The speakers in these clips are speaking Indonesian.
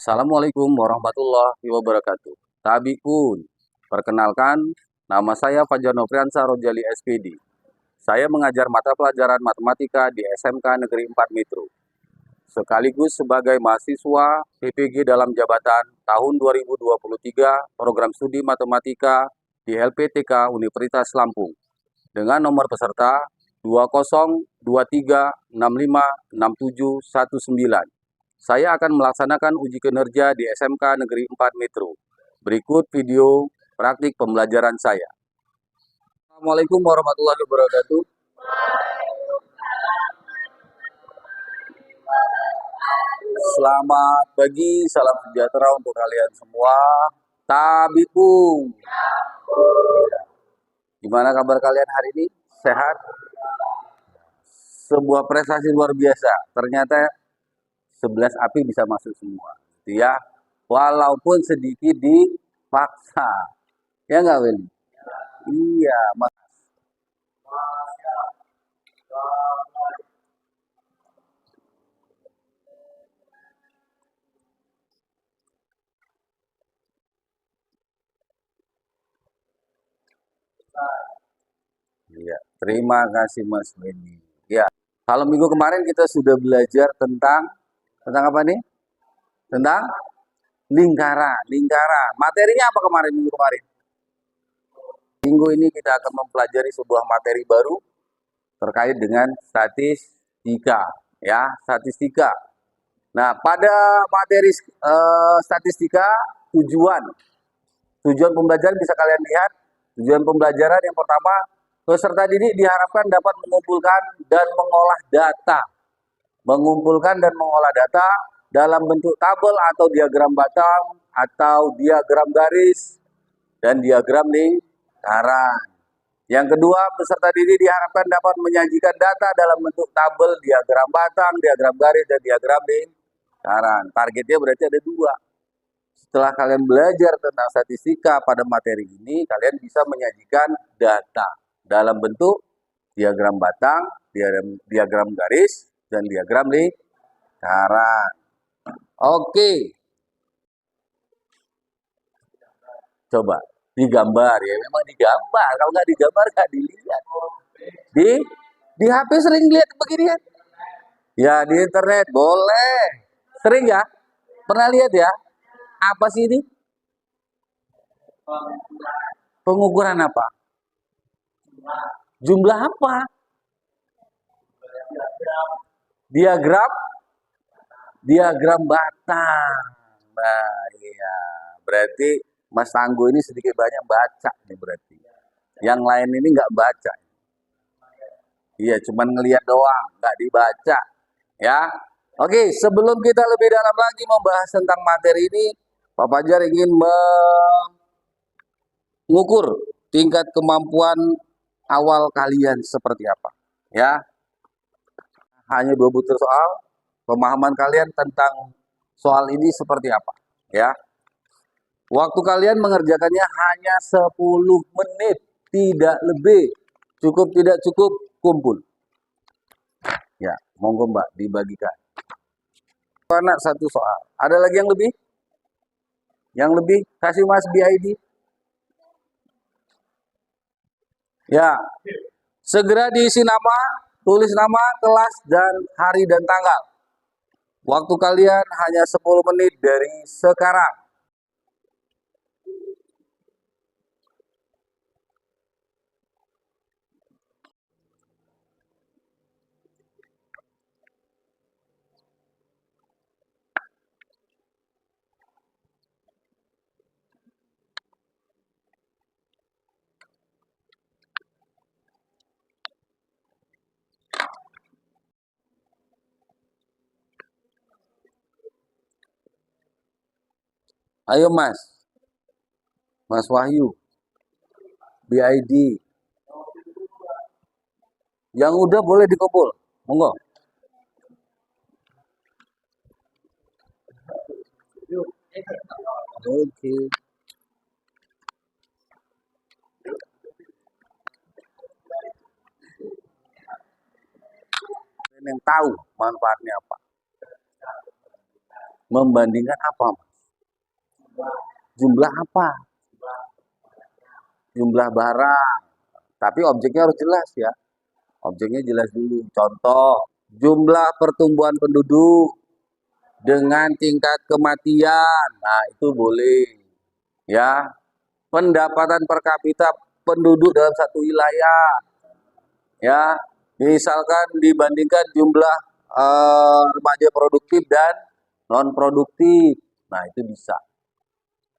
Assalamualaikum warahmatullahi wabarakatuh. Tabikun, perkenalkan, nama saya Fajar Nofriansah Rojali SPD. Saya mengajar mata pelajaran matematika di SMK Negeri 4 Metro. Sekaligus sebagai mahasiswa PPG dalam jabatan tahun 2023 Program Studi Matematika di LPTK Universitas Lampung. Dengan nomor peserta 2023656719. Saya akan melaksanakan uji kinerja di SMK Negeri 4 Metro. Berikut video praktik pembelajaran saya. Assalamualaikum warahmatullahi wabarakatuh. Selamat pagi, salam sejahtera untuk kalian semua. Tabikum. Gimana kabar kalian hari ini? Sehat? Sebuah prestasi luar biasa. Ternyata 11 api bisa masuk semua, gitu ya. Walaupun sedikit dipaksa, ya nggak Will? Iya, Mas. Iya, terima kasih Mas Wendy. Ya, kalau minggu kemarin kita sudah belajar tentang apa nih? Tentang lingkaran, lingkaran. Materinya apa kemarin minggu kemarin? Minggu ini kita akan mempelajari sebuah materi baru terkait dengan statistika, ya, statistika. Nah, pada materi statistika tujuan tujuan pembelajaran bisa kalian lihat. Tujuan pembelajaran yang pertama, peserta didik diharapkan dapat mengumpulkan dan mengolah data. Mengumpulkan dan mengolah data dalam bentuk tabel atau diagram batang atau diagram garis dan diagram lingkaran. Yang kedua, peserta didik diharapkan dapat menyajikan data dalam bentuk tabel, diagram batang, diagram garis, dan diagram lingkaran. Targetnya berarti ada dua. Setelah kalian belajar tentang statistika pada materi ini, kalian bisa menyajikan data dalam bentuk diagram batang, diagram garis, dan diagram lingkaran. Oke. Coba digambar ya, memang digambar. Kalau nggak digambar nggak dilihat. Di HP sering lihat beginian? Ya di internet boleh. Sering ya? Pernah lihat ya? Apa sih ini? Pengukuran apa? Jumlah apa? Diagram? Diagram batang. Nah, iya. Berarti Mas Tangguh ini sedikit banyak baca nih berarti. Yang lain ini nggak baca. Iya, cuman ngelihat doang, nggak dibaca. Ya. Oke, sebelum kita lebih dalam lagi membahas tentang materi ini, Pak Fajar ingin mengukur tingkat kemampuan awal kalian seperti apa. Ya, hanya 2 butir soal, pemahaman kalian tentang soal ini seperti apa. Ya, waktu kalian mengerjakannya hanya 10 menit, tidak lebih. Cukup tidak cukup, kumpul. Ya, monggo Mbak, dibagikan. Anak satu soal. Ada lagi yang lebih? Yang lebih? Kasih Mas BID. Ya, segera diisi nama, tulis nama, kelas, dan hari dan tanggal. Waktu kalian hanya 10 menit dari sekarang. Ayo Mas, Mas Wahyu, BID. Yang udah boleh dikumpul, monggo. Oke. Yang tahu manfaatnya apa. Membandingkan apa? Jumlah apa? Jumlah barang. Tapi objeknya harus jelas ya. Objeknya jelas dulu. Contoh, jumlah pertumbuhan penduduk dengan tingkat kematian. Nah, itu boleh. Ya. Pendapatan per kapita penduduk dalam satu wilayah. Ya. Misalkan dibandingkan jumlah remaja produktif dan non produktif. Nah, itu bisa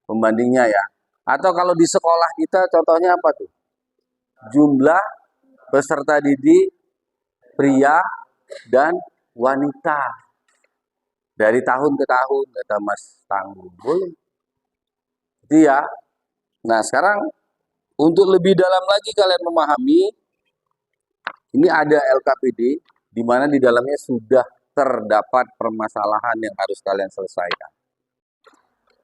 pembandingnya ya. Atau kalau di sekolah kita contohnya apa tuh? Jumlah peserta didik pria dan wanita dari tahun ke tahun, kata Mas Tangguh. Boleh. Itu ya. Nah, sekarang untuk lebih dalam lagi kalian memahami, ini ada LKPD di mana di dalamnya sudah terdapat permasalahan yang harus kalian selesaikan.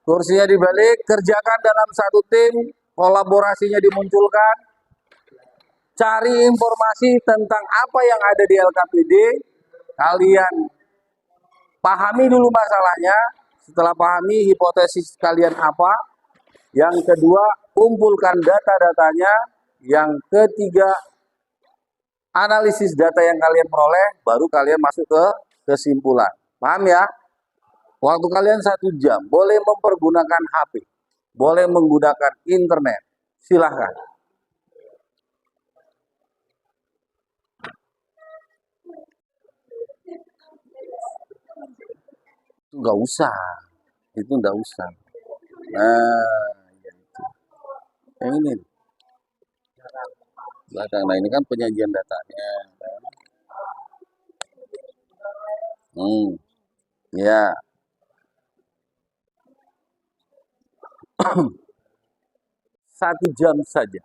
Kursinya dibalik, kerjakan dalam satu tim, kolaborasinya dimunculkan, cari informasi tentang apa yang ada di LKPD, kalian pahami dulu masalahnya, setelah pahami hipotesis kalian apa, yang kedua kumpulkan data-datanya, yang ketiga analisis data yang kalian peroleh, baru kalian masuk ke kesimpulan. Paham ya? Waktu kalian 1 jam, boleh mempergunakan HP, boleh menggunakan internet, silahkan. Itu nggak usah, itu nggak usah. Nah, ya itu. Yang ini belakang. Nah, ini kan penyajian datanya. Ya. 1 jam saja.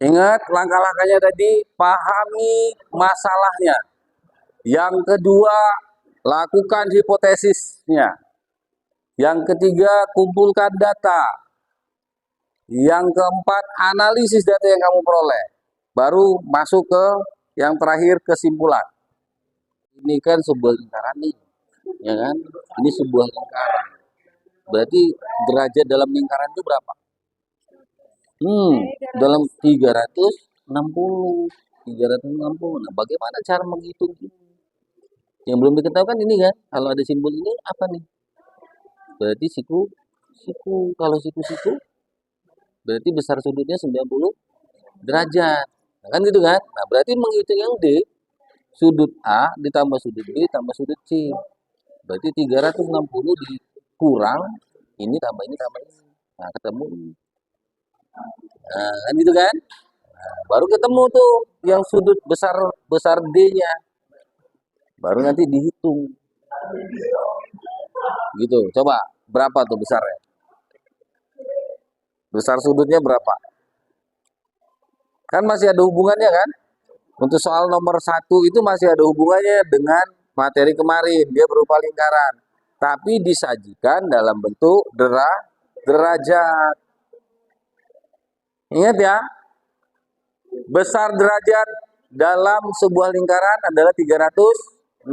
Ingat langkah-langkahnya tadi, pahami masalahnya. Yang kedua, lakukan hipotesisnya. Yang ketiga, kumpulkan data. Yang keempat, analisis data yang kamu peroleh. Baru masuk ke yang terakhir, kesimpulan. Ini kan sebuah lingkaran nih, ya kan? Ini sebuah lingkaran. Berarti derajat dalam lingkaran itu berapa? Dalam 360. Nah, bagaimana cara menghitung ini? Yang belum diketahui kan ini kan, kalau ada simbol ini apa nih? Berarti siku. Kalau siku, berarti besar sudutnya 90 derajat. Nah, kan gitu kan? Nah, berarti menghitung yang D, sudut A ditambah sudut B tambah sudut C. Berarti 360 dikurang ini tambah ini. Nah, ketemu. Nah, kan gitu kan? Nah, baru ketemu tuh yang sudut besar D-nya. Baru nanti dihitung. Gitu. Coba, berapa tuh besarnya? Besar sudutnya berapa? Kan masih ada hubungannya kan? Untuk soal nomor 1 itu masih ada hubungannya dengan materi kemarin. Dia berupa lingkaran. Tapi disajikan dalam bentuk derajat. Ingat ya, besar derajat dalam sebuah lingkaran adalah 360.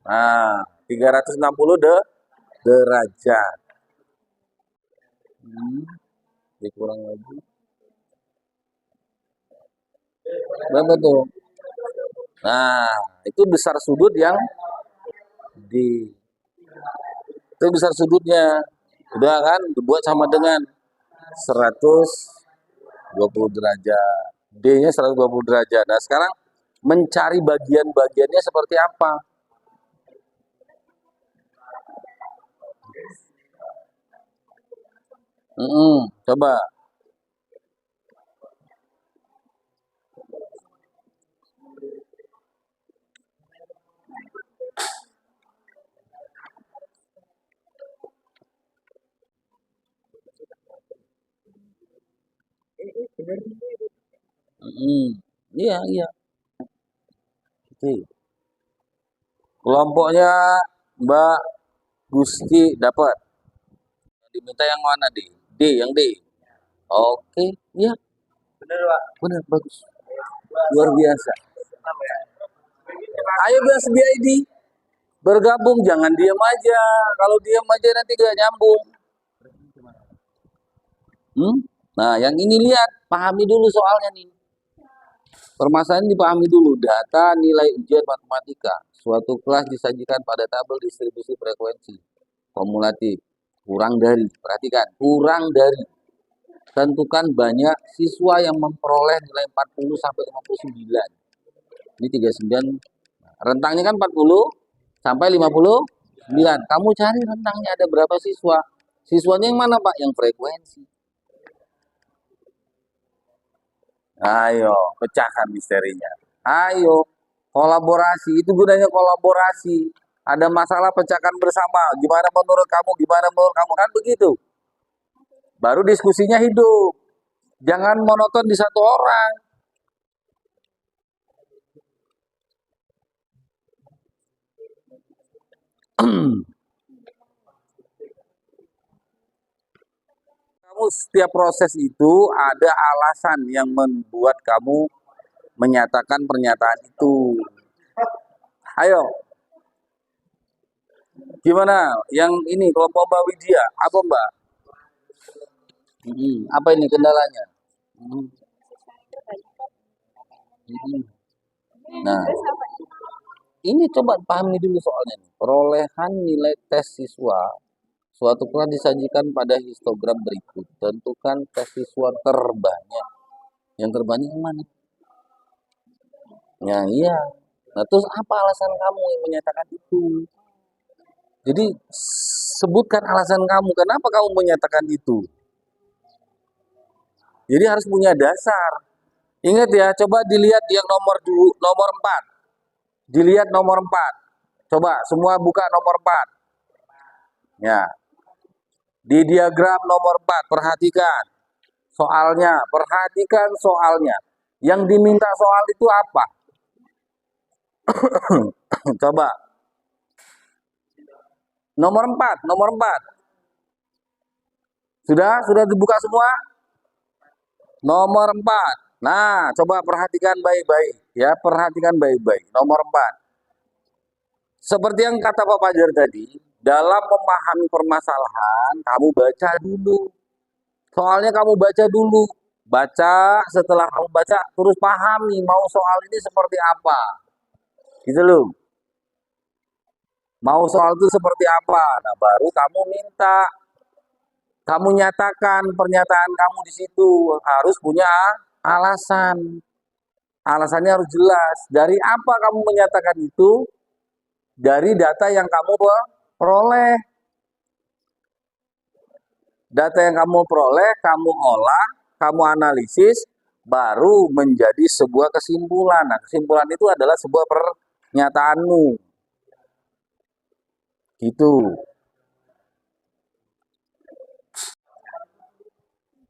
Nah, 360 derajat. Dikurang lagi. Berapa tuh? Nah, itu besar sudut yang itu besar sudutnya. Udah kan, dibuat sama dengan 120 derajat. D-nya 120 derajat. Nah, sekarang mencari bagian-bagiannya seperti apa? Coba. Iya, iya. Oke. Kelompoknya Mbak Gusti dapat. Diminta yang mana D? D, yang D. Oke, ya, Bener Pak. benar, bagus. Luar biasa. Ayo Bas BID, bergabung, jangan diam aja. Kalau diam aja nanti gak nyambung. Nah, yang ini lihat, pahami dulu soalnya nih. Permasalahan dipahami dulu. Data nilai ujian matematika. Suatu kelas disajikan pada tabel distribusi frekuensi. Kumulatif. Kurang dari. Perhatikan. Kurang dari. Tentukan banyak siswa yang memperoleh nilai 40 sampai 59. Ini 39. Rentangnya kan 40 sampai 59. Kamu cari rentangnya ada berapa siswa. Siswanya yang mana Pak? Yang frekuensi. Ayo, pecahkan misterinya. Ayo, kolaborasi. Itu gunanya kolaborasi. Ada masalah pecahkan bersama. Gimana menurut kamu? Gimana menurut kamu? Kan begitu. Baru diskusinya hidup. Jangan monoton di satu orang. Kamu setiap proses itu ada alasan yang membuat kamu menyatakan pernyataan itu. Ayo, gimana? Yang ini kelompok Mbak Widya, apa Mbak? Apa ini kendalanya? Mm, mm. Nah, ini coba pahami dulu soalnya nih. Perolehan nilai tes siswa suatu kelas disajikan pada histogram berikut. Tentukan tes siswa terbanyak. Yang terbanyak yang mana? Ya iya. Nah, terus apa alasan kamu yang menyatakan itu? Jadi sebutkan alasan kamu. Kenapa kamu menyatakan itu? Jadi harus punya dasar. Ingat ya, coba dilihat yang nomor 4. Dilihat nomor 4. Coba semua buka nomor 4. Ya, di diagram nomor 4 perhatikan soalnya, perhatikan soalnya. Yang diminta soal itu apa? Coba. Nomor 4, nomor 4. Sudah dibuka semua? Nomor 4. Nah, coba perhatikan baik-baik ya, perhatikan baik-baik. Nomor 4. Seperti yang kata Pak Fajar tadi, dalam memahami permasalahan, kamu baca dulu. Soalnya kamu baca dulu. Baca, setelah kamu baca, terus pahami mau soal ini seperti apa. Gitu loh. Mau soal itu seperti apa. Nah, baru kamu minta. Kamu nyatakan pernyataan kamu di situ. Harus punya alasan. Alasannya harus jelas. Dari apa kamu menyatakan itu? Dari data yang kamu peroleh. Data yang kamu peroleh, kamu olah, kamu analisis, baru menjadi sebuah kesimpulan. Nah, kesimpulan itu adalah sebuah pernyataanmu. Gitu.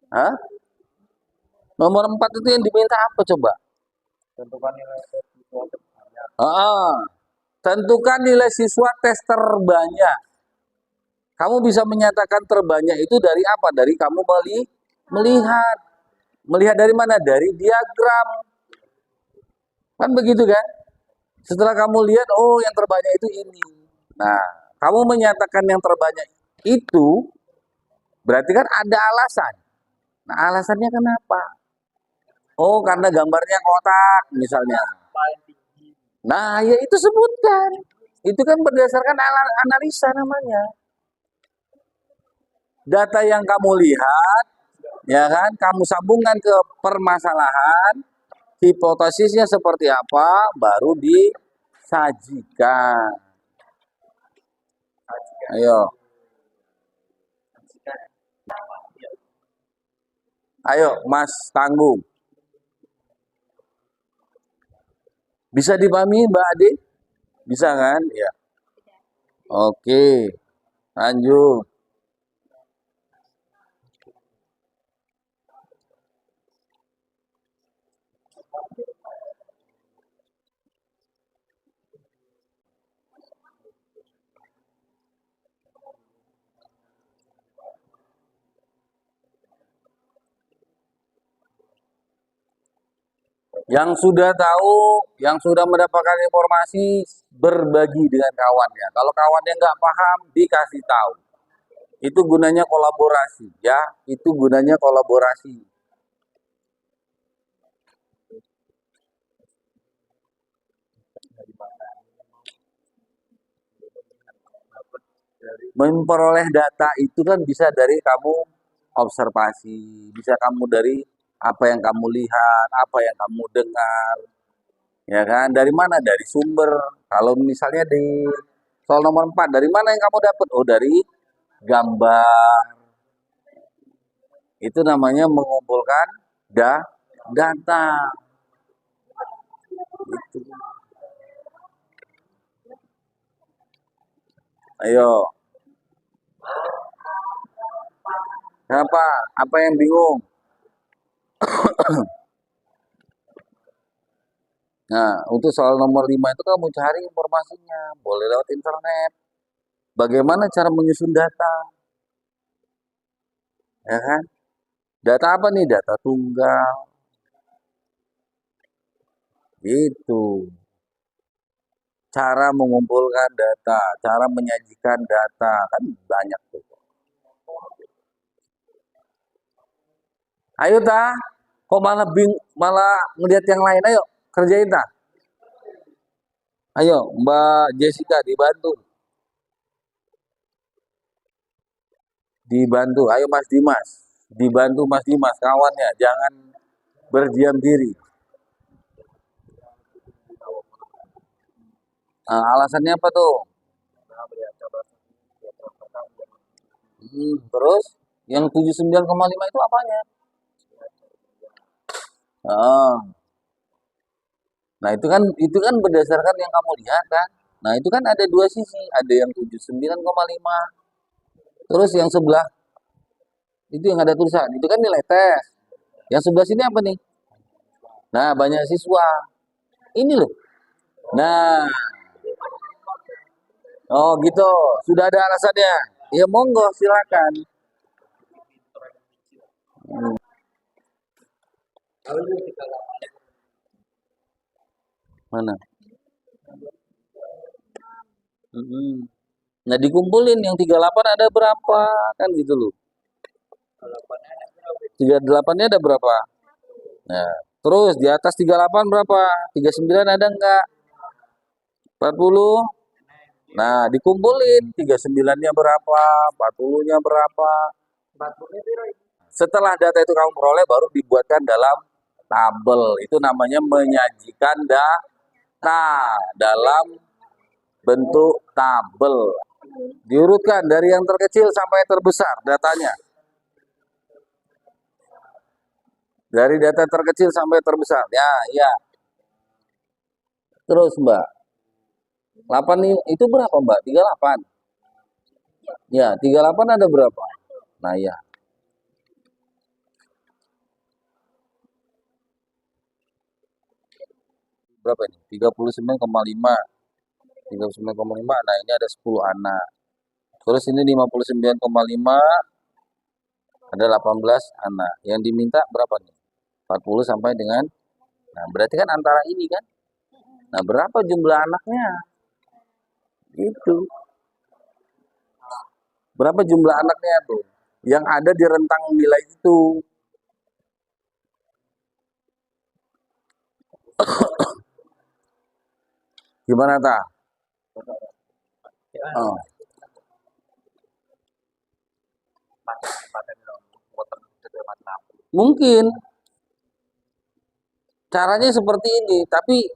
Hah? Nomor 4 itu yang diminta apa coba? Tentukan nilai tes siswa terbanyak. Tentukan nilai siswa tes terbanyak. Kamu bisa menyatakan terbanyak itu dari apa? Dari kamu melihat. Melihat dari mana? Dari diagram. Kan begitu kan? Setelah kamu lihat, oh yang terbanyak itu ini. Nah, kamu menyatakan yang terbanyak itu, berarti kan ada alasan. Nah, alasannya kenapa? Oh, karena gambarnya kotak misalnya. Nah, ya itu sebutkan. Itu kan berdasarkan analisa namanya. Data yang kamu lihat, ya kan, kamu sambungkan ke permasalahan, hipotesisnya seperti apa, baru disajikan. Ayo. Ayo, Mas Tanggung. Bisa dipahami, Mbak Ade? Bisa kan? Ya. Oke, lanjut. Yang sudah tahu, yang sudah mendapatkan informasi, berbagi dengan kawannya. Kalau kawannya nggak paham, dikasih tahu. Itu gunanya kolaborasi, ya. Itu gunanya kolaborasi. Memperoleh data itu kan bisa dari kamu observasi, bisa kamu dari apa yang kamu lihat, apa yang kamu dengar, ya kan? Dari mana? Dari sumber. Kalau misalnya di soal nomor 4, dari mana yang kamu dapat? Oh, dari gambar. Itu namanya mengumpulkan data. Itu. Ayo, kenapa? Apa yang bingung? Nah, untuk soal nomor 5 itu kamu cari informasinya. Boleh lewat internet. Bagaimana cara menyusun data? Ya kan? Data apa nih? Data tunggal. Itu. Cara mengumpulkan data, cara menyajikan data. Kan banyak tuh. Ayo ta, kok malah ngeliat yang lain? Ayo, kerjain ta. Ayo, Mbak Jessica dibantu. Dibantu. Ayo Mas Dimas. Dibantu Mas Dimas, kawannya. Jangan berdiam diri. Nah, alasannya apa tuh? Terus yang 79,5 itu apanya? Ah, nah itu kan berdasarkan yang kamu lihat kan. Nah, itu kan ada dua sisi, ada yang 79,5. Terus yang sebelah itu yang ada tulisan, itu kan nilai tes. Yang sebelah sini apa nih? Nah, banyak siswa. Ini loh. Nah, oh gitu. Sudah ada alasannya. Ya monggo silakan. Hmm, mana? Hmm. Nah, dikumpulin yang 38 ada berapa? Kan gitu loh. 38-nya ada berapa? Nah, terus di atas 38 berapa? 39 ada enggak? 40. Nah, dikumpulin 39-nya berapa? 40-nya berapa? Setelah data itu kamu peroleh baru dibuatkan dalam tabel. Itu namanya menyajikan data dalam bentuk tabel. Diurutkan dari yang terkecil sampai terbesar datanya. Dari data terkecil sampai terbesar. Ya, ya. Terus, Mbak. 8 itu berapa, Mbak? 38. Ya, 38 ada berapa? Nah, ya. Berapa ini? 39,5. 39,5. Nah, ini ada 10 anak. Terus ini 59,5, ada 18 anak. Yang diminta berapa nih? 40 sampai dengan, nah berarti kan antara ini kan. Nah, berapa jumlah anaknya? Itu. Berapa jumlah anaknya tuh? Yang ada di rentang nilai itu. Gimana ta? Oh, mungkin caranya seperti ini, tapi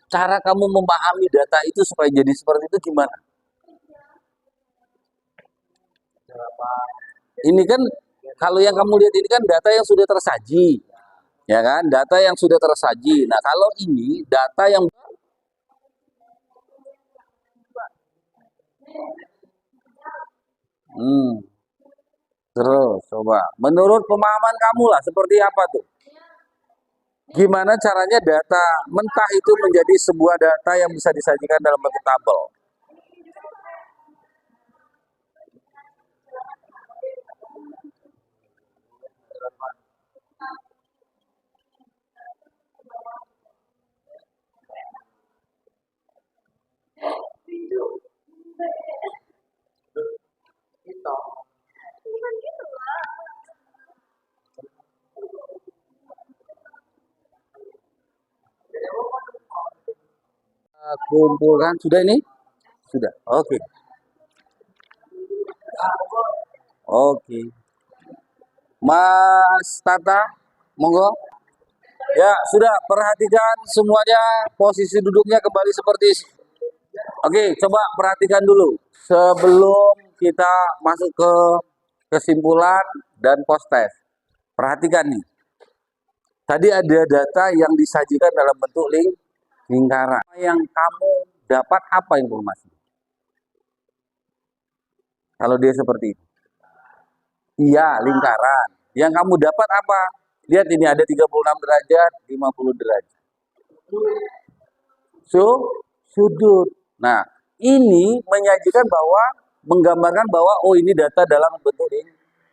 cara kamu memahami data itu supaya jadi seperti itu gimana? Ini kan kalau yang kamu lihat ini kan data yang sudah tersaji, ya kan? Data yang sudah tersaji. Nah, kalau ini data yang hmm, terus coba menurut pemahaman kamu lah seperti apa tuh? Gimana caranya data mentah itu menjadi sebuah data yang bisa disajikan dalam bentuk tabel? kumpulkan. Sudah ini? Sudah. Oke. Oke. Mas Tata, monggo. Ya, sudah. Perhatikan semuanya posisi duduknya kembali seperti. Oke, coba perhatikan dulu. Sebelum kita masuk ke kesimpulan dan post test. Perhatikan nih. Tadi ada data yang disajikan dalam bentuk lingkaran. Yang kamu dapat apa informasi? Kalau dia seperti itu. Iya, lingkaran. Yang kamu dapat apa? Lihat ini ada 36 derajat, 50 derajat. Sudut. Nah, ini menyajikan bahwa menggambarkan bahwa oh ini data dalam bentuk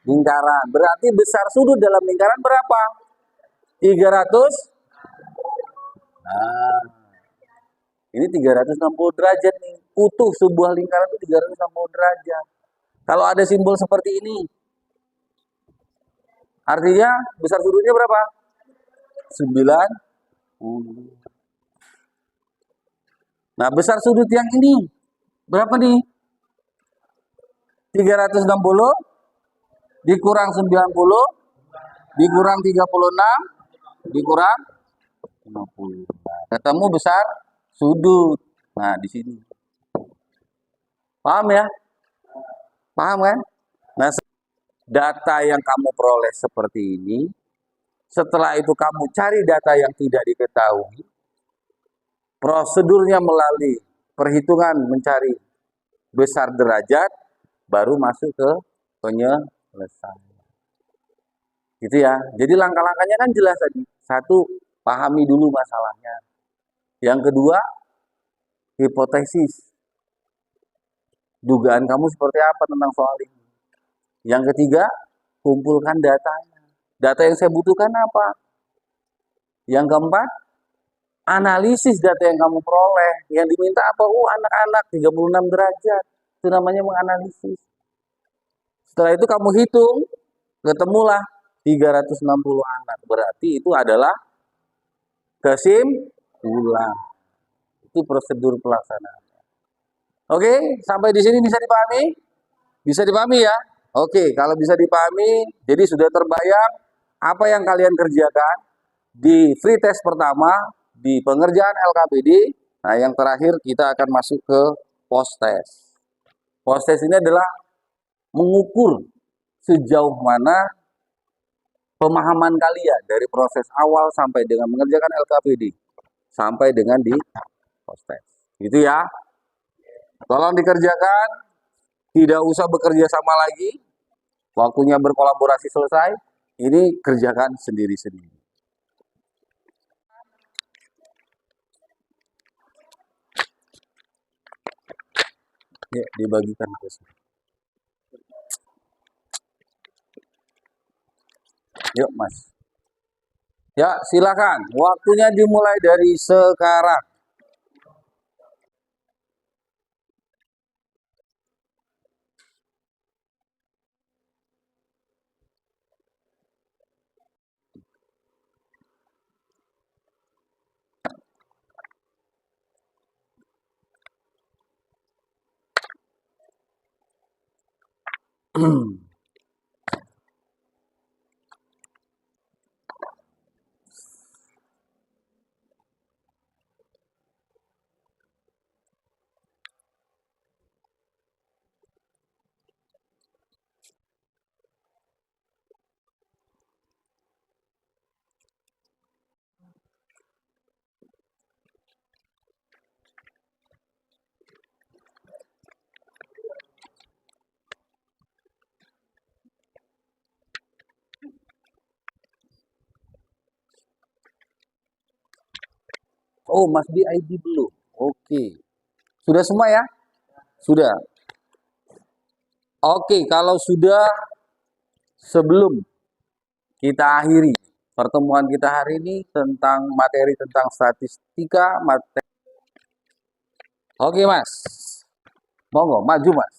lingkaran. Berarti besar sudut dalam lingkaran berapa? 300. Nah, ini 360 derajat nih. Utuh sebuah lingkaran itu 360 derajat. Kalau ada simbol seperti ini, artinya besar sudutnya berapa? 90. Nah, besar sudut yang ini berapa nih? 360 dikurang 90 dikurang 36 dikurang 50. Ketemu besar sudut. Nah, di sini. Paham ya? Paham kan? Nah, data yang kamu peroleh seperti ini, setelah itu kamu cari data yang tidak diketahui, prosedurnya melalui perhitungan mencari besar derajat, baru masuk ke penyelesaian. Gitu ya. Jadi langkah-langkahnya kan jelas tadi. Satu, pahami dulu masalahnya. Yang kedua, hipotesis. Dugaan kamu seperti apa tentang soal ini. Yang ketiga, kumpulkan datanya. Data yang saya butuhkan apa? Yang keempat, analisis data yang kamu peroleh. Yang diminta apa? Anak-anak 36 derajat. Itu namanya menganalisis. Setelah itu kamu hitung, ketemulah 360 anak. Berarti itu adalah kesimpulan. Itu prosedur pelaksanaan. Oke, sampai di sini bisa dipahami? Bisa dipahami ya? Oke, kalau bisa dipahami, jadi sudah terbayang apa yang kalian kerjakan di free test pertama, di pengerjaan LKPD. Nah, yang terakhir kita akan masuk ke post test. Post test ini adalah mengukur sejauh mana pemahaman kalian dari proses awal sampai dengan mengerjakan LKPD sampai dengan di post test. Gitu ya. Tolong dikerjakan, tidak usah bekerja sama lagi. Waktunya berkolaborasi selesai, ini kerjakan sendiri-sendiri. Ya, dibagikan ke sini. Yuk, Mas. Ya, silakan. Waktunya dimulai dari sekarang. Oh, Mas di ID belum. Oke. Sudah semua ya? Sudah. Oke, kalau sudah, sebelum kita akhiri pertemuan kita hari ini tentang materi tentang statistika, Oke, Mas. Monggo, maju, Mas.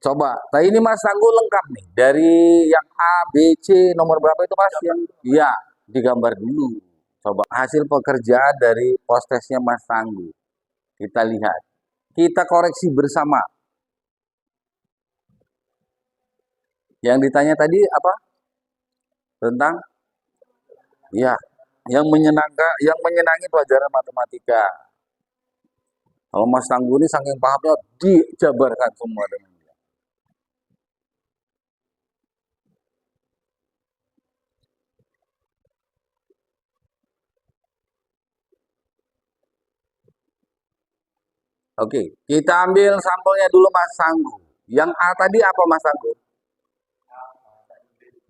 Coba. Nah, ini Mas Tangguh lengkap nih. Dari yang A, B, C, nomor berapa itu Mas? Yang iya, digambar dulu. Coba hasil pekerjaan dari postesnya Mas Tangguh. Kita lihat. Kita koreksi bersama. Yang ditanya tadi apa? Tentang ya, yang menyenangkan, yang menyenangi pelajaran matematika. Kalau Mas Tangguh ini saking pahamnya dijabarkan semua dengan dia. Oke, kita ambil sampelnya dulu Mas Tangguh. Yang A tadi apa Mas Tangguh?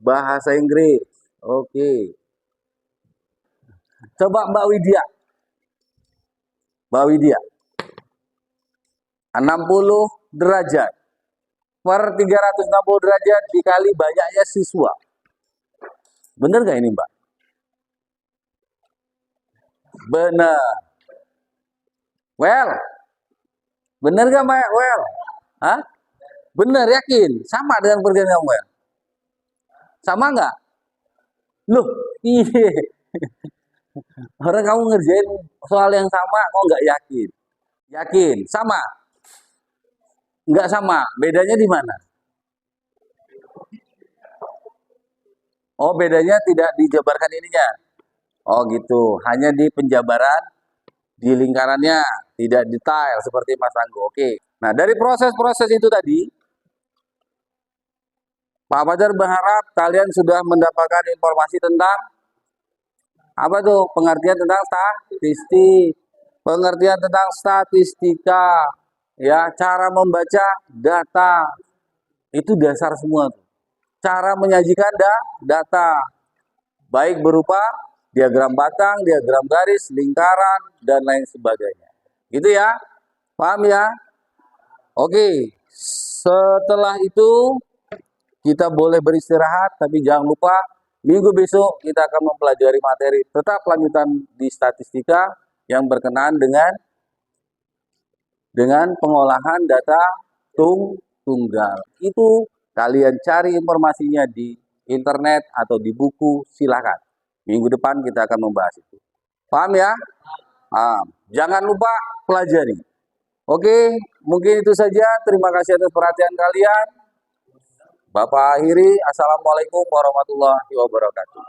Bahasa Inggris. Oke. Coba Mbak Widya. Mbak Widya. 60 derajat per 360 derajat dikali banyaknya siswa. Bener gak ini Mbak? Bener. Well, bener gak Mbak? Well, hah? Bener, yakin? Sama dengan perjanjian well? Sama nggak? Loh, iya. Orang kamu ngerjain soal yang sama, kok nggak yakin? Yakin? Sama? Nggak sama. Bedanya di mana? Oh, bedanya tidak dijabarkan ininya. Oh, gitu. Hanya di penjabaran, di lingkarannya, tidak detail seperti Mas Anggo. Oke. Nah, dari proses-proses itu tadi, Pak Fajar berharap kalian sudah mendapatkan informasi tentang apa tuh? Pengertian tentang statistik, pengertian tentang statistika, ya, cara membaca data. Itu dasar semua tuh. Cara menyajikan data, baik berupa diagram batang, diagram garis, lingkaran, dan lain sebagainya. Gitu ya, paham ya? Oke, setelah itu kita boleh beristirahat, tapi jangan lupa minggu besok kita akan mempelajari materi tetap lanjutan di statistika yang berkenaan dengan pengolahan data tunggal. Itu kalian cari informasinya di internet atau di buku, silakan. Minggu depan kita akan membahas itu. Paham ya? Jangan lupa pelajari. Oke, mungkin itu saja. Terima kasih atas perhatian kalian. Bapak akhiri. Assalamualaikum warahmatullahi wabarakatuh.